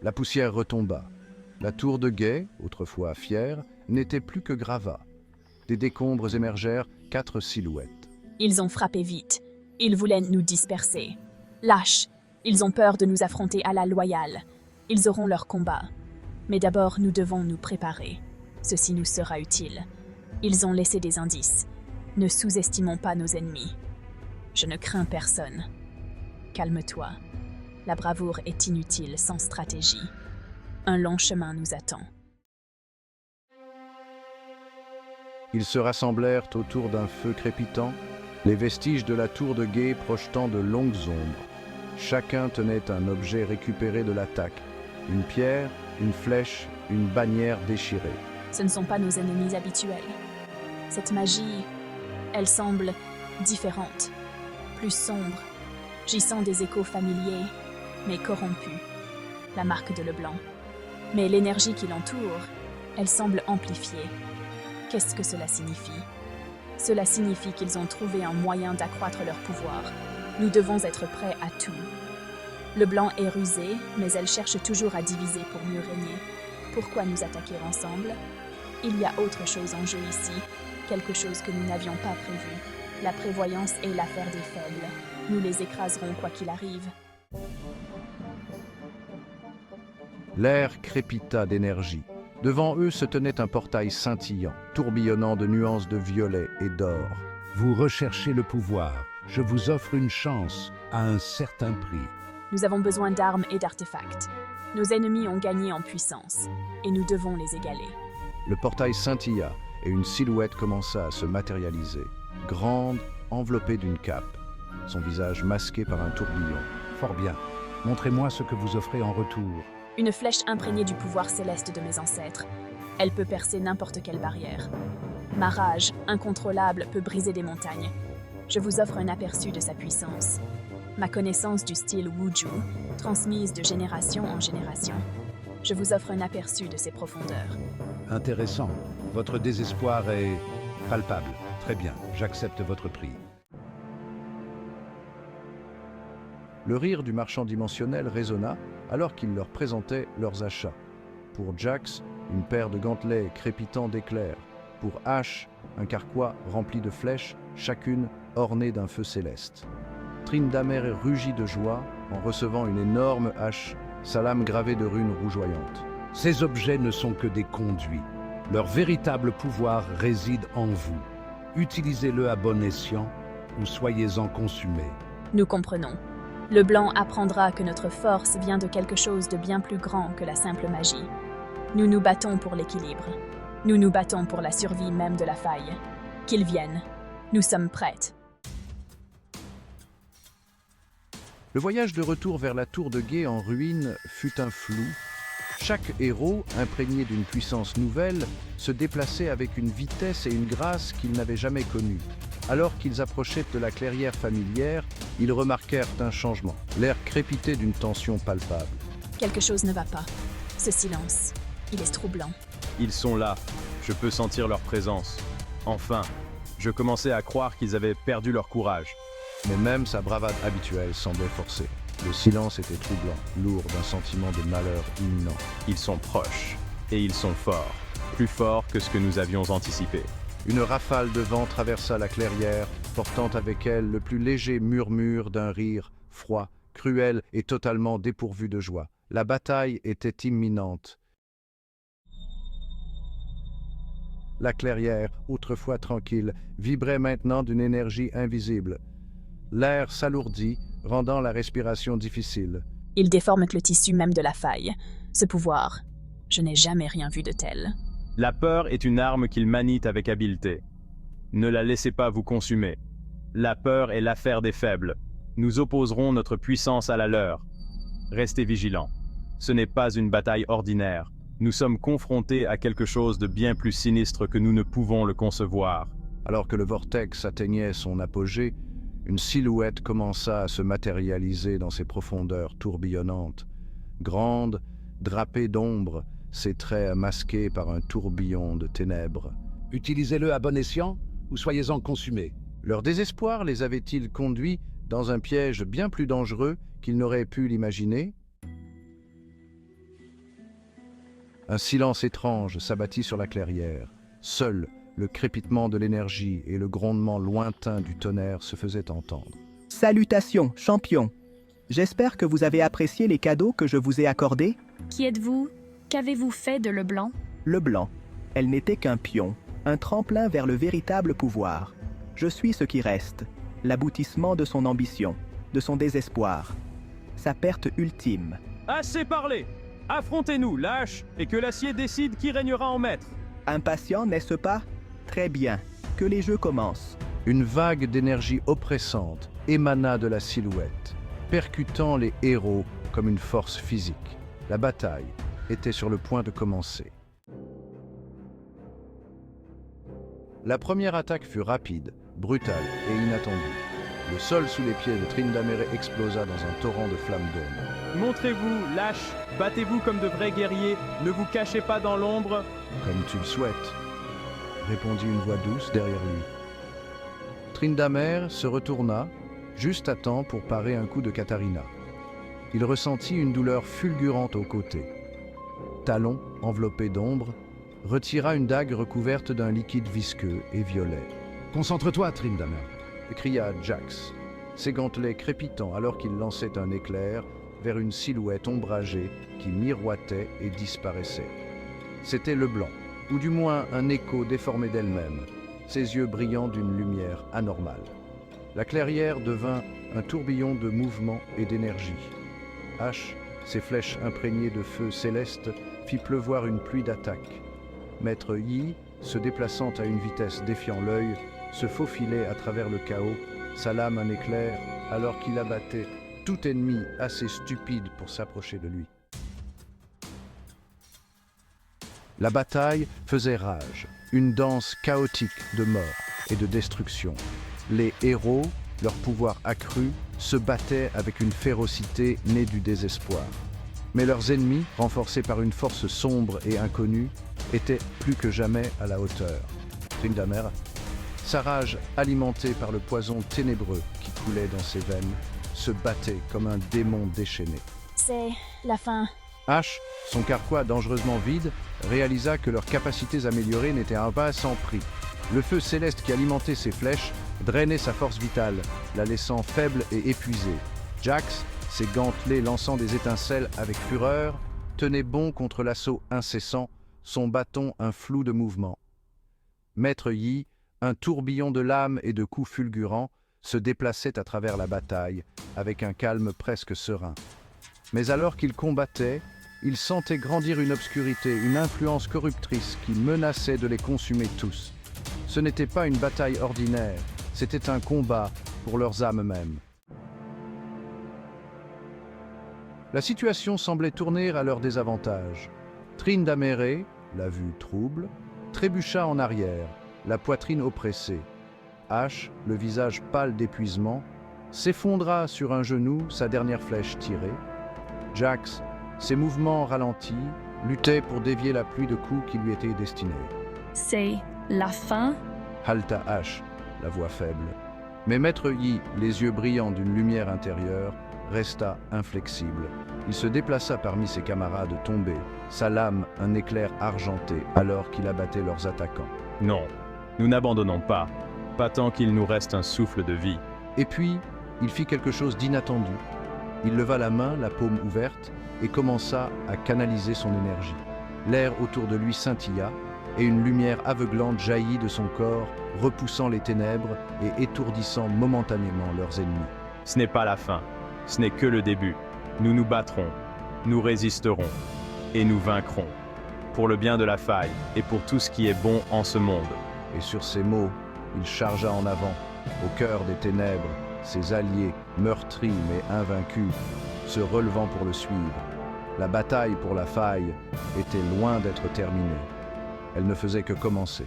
La poussière retomba. La tour de guet, autrefois fière, n'était plus que gravat. Des décombres émergèrent 4 silhouettes. Ils ont frappé vite. Ils voulaient nous disperser. Lâches. Ils ont peur de nous affronter à la loyale. Ils auront leur combat. Mais d'abord, nous devons nous préparer. Ceci nous sera utile. Ils ont laissé des indices. Ne sous-estimons pas nos ennemis. Je ne crains personne. Calme-toi. La bravoure est inutile sans stratégie. Un long chemin nous attend. Ils se rassemblèrent autour d'un feu crépitant, les vestiges de la tour de guet projetant de longues ombres. Chacun tenait un objet récupéré de l'attaque, une pierre, une flèche, une bannière déchirée. Ce ne sont pas nos ennemis habituels. Cette magie, elle semble différente, plus sombre. J'y sens des échos familiers, mais corrompus. La marque de Leblanc. Mais l'énergie qui l'entoure, elle semble amplifiée. Qu'est-ce que cela signifie? Cela signifie qu'ils ont trouvé un moyen d'accroître leur pouvoir. Nous devons être prêts à tout. Leblanc est rusée, mais elle cherche toujours à diviser pour mieux régner. Pourquoi nous attaquer ensemble? Il y a autre chose en jeu ici, quelque chose que nous n'avions pas prévu. La prévoyance est l'affaire des faibles. Nous les écraserons quoi qu'il arrive. L'air crépita d'énergie. Devant eux se tenait un portail scintillant, tourbillonnant de nuances de violet et d'or. Vous recherchez le pouvoir. Je vous offre une chance à un certain prix. Nous avons besoin d'armes et d'artefacts. Nos ennemis ont gagné en puissance, et nous devons les égaler. Le portail scintilla et une silhouette commença à se matérialiser, grande, enveloppée d'une cape, son visage masqué par un tourbillon. Fort bien. Montrez-moi ce que vous offrez en retour. Une flèche imprégnée du pouvoir céleste de mes ancêtres. Elle peut percer n'importe quelle barrière. Ma rage, incontrôlable, peut briser des montagnes. Je vous offre un aperçu de sa puissance. Ma connaissance du style Wuju, transmise de génération en génération. Je vous offre un aperçu de ses profondeurs. Intéressant. Votre désespoir est palpable. Très bien, j'accepte votre prix. Le rire du marchand dimensionnel résonna alors qu'il leur présentait leurs achats. Pour Jax, une paire de gantelets crépitant d'éclairs. Pour Ash, un carquois rempli de flèches, chacune ornée d'un feu céleste. Tryndamere rugit de joie en recevant une énorme hache, sa lame gravée de runes rougeoyantes. Ces objets ne sont que des conduits. Leur véritable pouvoir réside en vous. Utilisez-le à bon escient ou soyez-en consumés. Nous comprenons. Leblanc apprendra que notre force vient de quelque chose de bien plus grand que la simple magie. Nous nous battons pour l'équilibre. Nous nous battons pour la survie même de la faille. Qu'ils viennent. Nous sommes prêtes. Le voyage de retour vers la tour de guet en ruine fut un flou. Chaque héros, imprégné d'une puissance nouvelle, se déplaçait avec une vitesse et une grâce qu'ils n'avaient jamais connues. Alors qu'ils approchaient de la clairière familière, ils remarquèrent un changement. L'air crépitait d'une tension palpable. Quelque chose ne va pas. Ce silence, il est troublant. Ils sont là. Je peux sentir leur présence. Enfin, je commençais à croire qu'ils avaient perdu leur courage. Mais même sa bravade habituelle semblait forcée. Le silence était troublant, lourd d'un sentiment de malheur imminent. Ils sont proches. Et ils sont forts. Plus forts que ce que nous avions anticipé. Une rafale de vent traversa la clairière, portant avec elle le plus léger murmure d'un rire froid, cruel et totalement dépourvu de joie. La bataille était imminente. La clairière, autrefois tranquille, vibrait maintenant d'une énergie invisible. L'air s'alourdit, rendant la respiration difficile. Il déforme le tissu même de la faille. Ce pouvoir, je n'ai jamais rien vu de tel. La peur est une arme qu'il manie avec habileté. Ne la laissez pas vous consumer. La peur est l'affaire des faibles. Nous opposerons notre puissance à la leur. Restez vigilants. Ce n'est pas une bataille ordinaire. Nous sommes confrontés à quelque chose de bien plus sinistre que nous ne pouvons le concevoir. Alors que le vortex atteignait son apogée, une silhouette commença à se matérialiser dans ses profondeurs tourbillonnantes. Grande, drapée d'ombre, ses traits masqués par un tourbillon de ténèbres. Utilisez-le à bon escient ou soyez-en consumés. Leur désespoir les avait-il conduits dans un piège bien plus dangereux qu'ils n'auraient pu l'imaginer? Un silence étrange s'abattit sur la clairière. Seul le crépitement de l'énergie et le grondement lointain du tonnerre se faisaient entendre. Salutations, champion. J'espère que vous avez apprécié les cadeaux que je vous ai accordés. Qui êtes-vous? Qu'avez-vous fait de Leblanc? Leblanc, elle n'était qu'un pion, un tremplin vers le véritable pouvoir. Je suis ce qui reste, l'aboutissement de son ambition, de son désespoir, sa perte ultime. Assez parlé! Affrontez-nous, lâches, et que l'acier décide qui régnera en maître. Impatient, n'est-ce pas? Très bien, que les jeux commencent. Une vague d'énergie oppressante émana de la silhouette, percutant les héros comme une force physique. La bataille était sur le point de commencer. La première attaque fut rapide, brutale et inattendue. Le sol sous les pieds de Tryndamere explosa dans un torrent de flammes d'ombre. Montrez-vous, lâches, battez-vous comme de vrais guerriers, ne vous cachez pas dans l'ombre. Comme tu le souhaites, répondit une voix douce derrière lui. Tryndamere se retourna, juste à temps pour parer un coup de Katharina. Il ressentit une douleur fulgurante au côté. Talon, enveloppé d'ombre, retira une dague recouverte d'un liquide visqueux et violet. « Concentre-toi, Tryndamere !» cria Jax, ses gantelets crépitant alors qu'il lançait un éclair vers une silhouette ombragée qui miroitait et disparaissait. C'était Leblanc, ou du moins un écho déformé d'elle-même, ses yeux brillants d'une lumière anormale. La clairière devint un tourbillon de mouvement et d'énergie. Ash, ses flèches imprégnées de feu céleste, fit pleuvoir une pluie d'attaques. Maître Yi, se déplaçant à une vitesse défiant l'œil, se faufilait à travers le chaos, sa lame un éclair, alors qu'il abattait tout ennemi assez stupide pour s'approcher de lui. La bataille faisait rage, une danse chaotique de mort et de destruction. Les héros, leur pouvoir accru, se battaient avec une férocité née du désespoir. Mais leurs ennemis, renforcés par une force sombre et inconnue, étaient plus que jamais à la hauteur. Tryndamere, sa rage alimentée par le poison ténébreux qui coulait dans ses veines, se battait comme un démon déchaîné. C'est la fin. Ash, son carquois dangereusement vide, réalisa que leurs capacités améliorées n'étaient pas sans prix. Le feu céleste qui alimentait ses flèches drainait sa force vitale, la laissant faible et épuisée. Jax, ses gantelets lançant des étincelles avec fureur, tenait bon contre l'assaut incessant, son bâton un flou de mouvement. Maître Yi, un tourbillon de lames et de coups fulgurants, se déplaçait à travers la bataille, avec un calme presque serein. Mais alors qu'il combattait, il sentait grandir une obscurité, une influence corruptrice qui menaçait de les consumer tous. Ce n'était pas une bataille ordinaire, c'était un combat pour leurs âmes mêmes. La situation semblait tourner à leur désavantage. Tryndamere, la vue trouble, trébucha en arrière, la poitrine oppressée. Ash, le visage pâle d'épuisement, s'effondra sur un genou, sa dernière flèche tirée. Jax, ses mouvements ralentis, luttait pour dévier la pluie de coups qui lui étaient destinés. C'est la fin? Halta Ash, la voix faible. Mais Maître Yi, les yeux brillants d'une lumière intérieure, resta inflexible. Il se déplaça parmi ses camarades tombés, sa lame un éclair argenté alors qu'il abattait leurs attaquants. Non, nous n'abandonnons pas, pas tant qu'il nous reste un souffle de vie. Et puis, il fit quelque chose d'inattendu. Il leva la main, la paume ouverte, et commença à canaliser son énergie. L'air autour de lui scintilla, et une lumière aveuglante jaillit de son corps, repoussant les ténèbres et étourdissant momentanément leurs ennemis. Ce n'est pas la fin, ce n'est que le début. Nous nous battrons, nous résisterons, et nous vaincrons, pour le bien de la faille et pour tout ce qui est bon en ce monde. Et sur ces mots, il chargea en avant, au cœur des ténèbres, ses alliés, meurtris mais invaincus, se relevant pour le suivre. La bataille pour la faille était loin d'être terminée. Elle ne faisait que commencer.